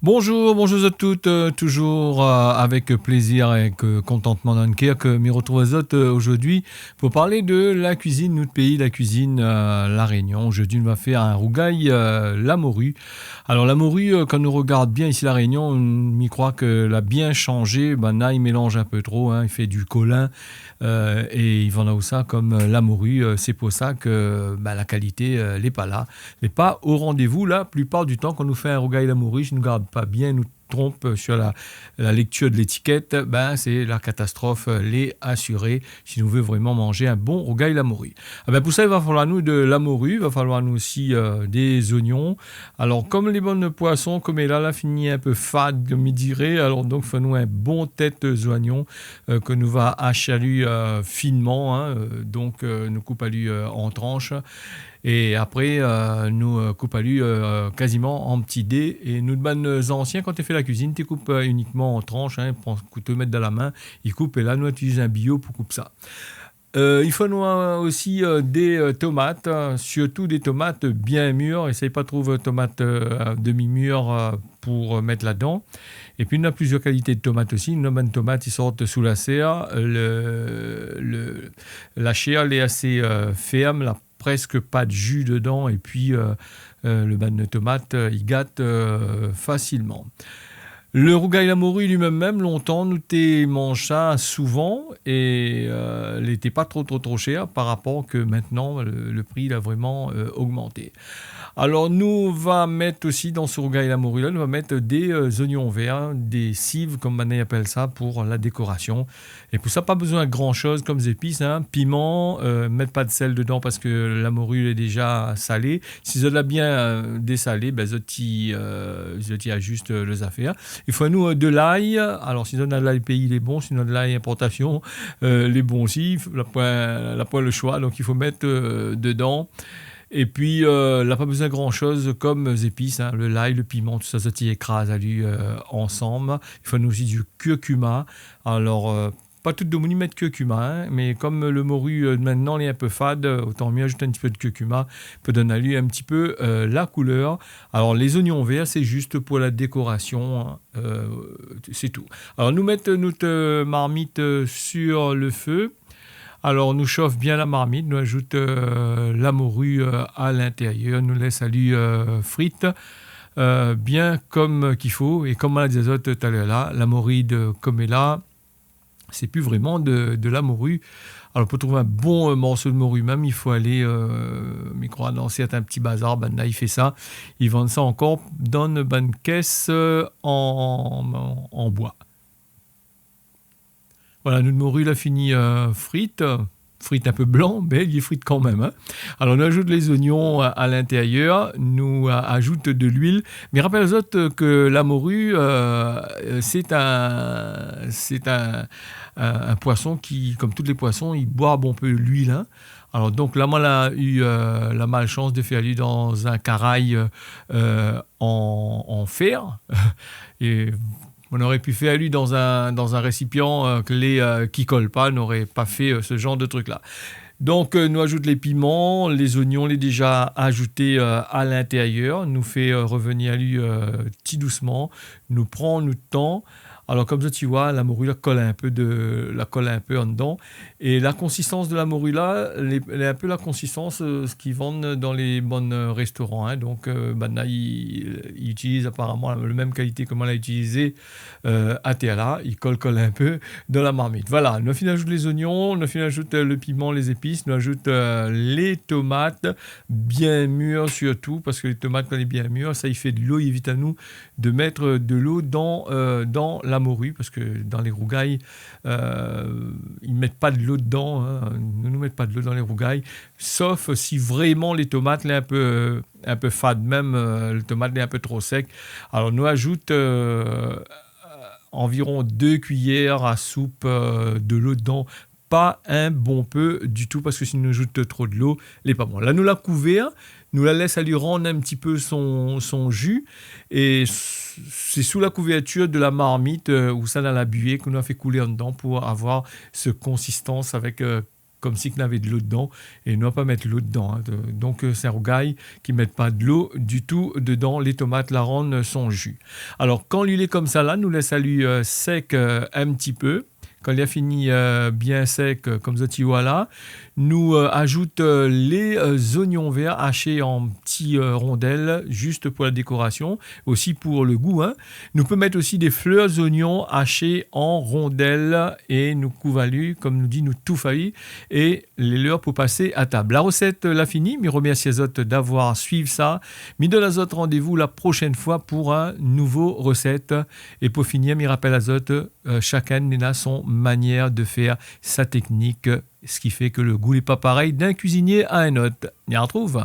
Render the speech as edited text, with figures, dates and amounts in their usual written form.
Bonjour, bonjour à toutes, toujours avec plaisir et contentement dans le cœur que me retrouve aujourd'hui pour parler de la cuisine, notre pays, la cuisine, la Réunion. Aujourd'hui, on va faire un rougail, la morue. Alors la morue, quand on regarde bien ici la Réunion, on y croit que l'a bien changé. Ben là, il mélange un peu trop, hein, il fait du colin et il vend ça comme la morue. C'est pour ça que la qualité n'est pas là, n'est pas au rendez-vous. La plupart du temps, quand nous fait un rougail la morue, je ne garde pas bien, nous trompe sur la lecture de l'étiquette, c'est la catastrophe, les assurer si nous voulons vraiment manger un bon rougail la morue. Pour ça, il va falloir nous de la morue, il va falloir nous aussi des oignons. Alors, comme les bonnes poissons, comme elle a là fini un peu fade, comme il dirait, alors donc, faisons un bon tête d'oignons que nous va hacher finement, hein, donc nous coupe en tranches. Et après, nous coupons quasiment en petits dés. Et nous, les anciens, quand tu fais la cuisine, tu coupes uniquement en tranches. Hein, prends couteau, mettre dans la main, ils coupent. Et là, nous utilisons un bio pour couper ça. Il faut nous aussi des tomates, surtout des tomates bien mûres. Essaye pas de trouver tomates demi-mûres pour mettre là-dedans. Et puis, on a plusieurs qualités de tomates aussi. Une bonne tomate, ils sortent sous la serre. La chair, elle est assez ferme, presque pas de jus dedans, et puis le ban de tomate, il gâte facilement. Le rougail la morue lui-même, longtemps, nous mange ça souvent, et il n'était pas trop cher par rapport que maintenant, le prix il a vraiment augmenté. Alors, nous va mettre aussi dans ce rougail la morue, là, nous va mettre des oignons verts, des cives, comme on appelle ça, pour la décoration. Et pour ça, pas besoin de grand-chose comme des épices, hein. Piment, mettre pas de sel dedans parce que la morue est déjà salée. Si vous l'avez bien dessalé, vous ajustez les affaires. Il faut nous de l'ail. Alors, si on a de l'ail pays, il est bon. Si on a de l'ail importation, il est bon aussi. La point le choix, donc il faut mettre dedans. Et puis, il n'a pas besoin de grand-chose comme épices, hein, le l'ail, le piment, tout ça, ça t'y écrase à lui ensemble. Il faut nous aussi du curcuma. Alors, pas tout de monde y mettre curcuma, hein, mais comme le morue maintenant il est un peu fade, autant mieux ajouter un petit peu de curcuma, peut donner à lui un petit peu la couleur. Alors, les oignons verts, c'est juste pour la décoration, hein, c'est tout. Alors, nous mettons notre marmite sur le feu. Alors, nous chauffe bien la marmite, nous ajoute la morue à l'intérieur, nous laisse aller frite bien comme qu'il faut. Et comme on l'a dit tout à l'heure là, la morue comme elle est là, c'est plus vraiment de la morue. Alors, pour trouver un bon morceau de morue même, il faut aller, dans certains petits bazars, là, il fait ça. Ils vendent ça encore dans une bonne caisse en bois. Voilà, notre morue a fini frite un peu blanc, mais il est frite quand même. Hein. Alors, on ajoute les oignons à l'intérieur, nous ajoute de l'huile. Mais rappelez aux autres que la morue, c'est un poisson qui, comme tous les poissons, il boit un peu l'huile. Hein. Alors, donc là, moi, j'ai eu la malchance de faire lui dans un carail en fer. Et on aurait pu faire lui dans un récipient qui ne colle pas, n'aurait pas fait ce genre de truc-là. Donc, nous ajoute les piments, les oignons, les déjà ajoutés à l'intérieur, nous fait revenir à lui petit doucement, nous prend notre temps. Alors, comme ça, tu vois, la morue la colle un peu en dedans. Et la consistance de la morue là, elle est un peu la consistance ce qu'ils vendent dans les bons restaurants. Hein. Donc, là, ils utilisent apparemment la même qualité que moi l'a utilisé à Théala. Ils colle un peu dans la marmite. Voilà, nous ajoute les oignons, nous ajoute le piment, les épices, nous ajoute les tomates bien mûres surtout, parce que les tomates, quand elles sont bien mûres, ça, il fait de l'eau. Il évite à nous de mettre de l'eau dans la morue, parce que dans les rougails, ils ne mettent pas de l'eau dedans. Hein. Nous ne mettons pas de l'eau dans les rougails, sauf si vraiment les tomates sont un peu fades, même le tomate est un peu trop sec. Alors, nous ajoute environ 2 cuillères à soupe de l'eau dedans. Pas un bon peu du tout, parce que si nous ajoute trop de l'eau, elle n'est pas bon. Là, nous la couvert, nous la laisse à lui rendre un petit peu son jus, et c'est sous la couverture de la marmite ou ça dans la buée qu'on a fait couler en dedans pour avoir cette consistance avec comme si on avait de l'eau dedans, et ne pas mettre l'eau dedans. Donc c'est un rougail qui ne met pas de l'eau du tout dedans, les tomates la rendent son jus. Alors quand il est comme ça là, nous laisse lui sec un petit peu. Quand il a fini bien sec comme ça, voilà, nous ajoute les oignons verts hachés en petits rondelles, juste pour la décoration, aussi pour le goût. Nous pouvons mettre aussi des fleurs d'oignons hachées en rondelles et nous couvalu, comme nous dit, nous tout failli et les leurs pour passer à table. La recette l'a fini, mais remercie les autres d'avoir suivi ça. Mais donne à autres rendez-vous la prochaine fois pour un nouveau recette. Et pour finir, me rappelle à autres, chacun a son manière de faire sa technique, ce qui fait que le goût n'est pas pareil d'un cuisinier à un autre. On y retrouve.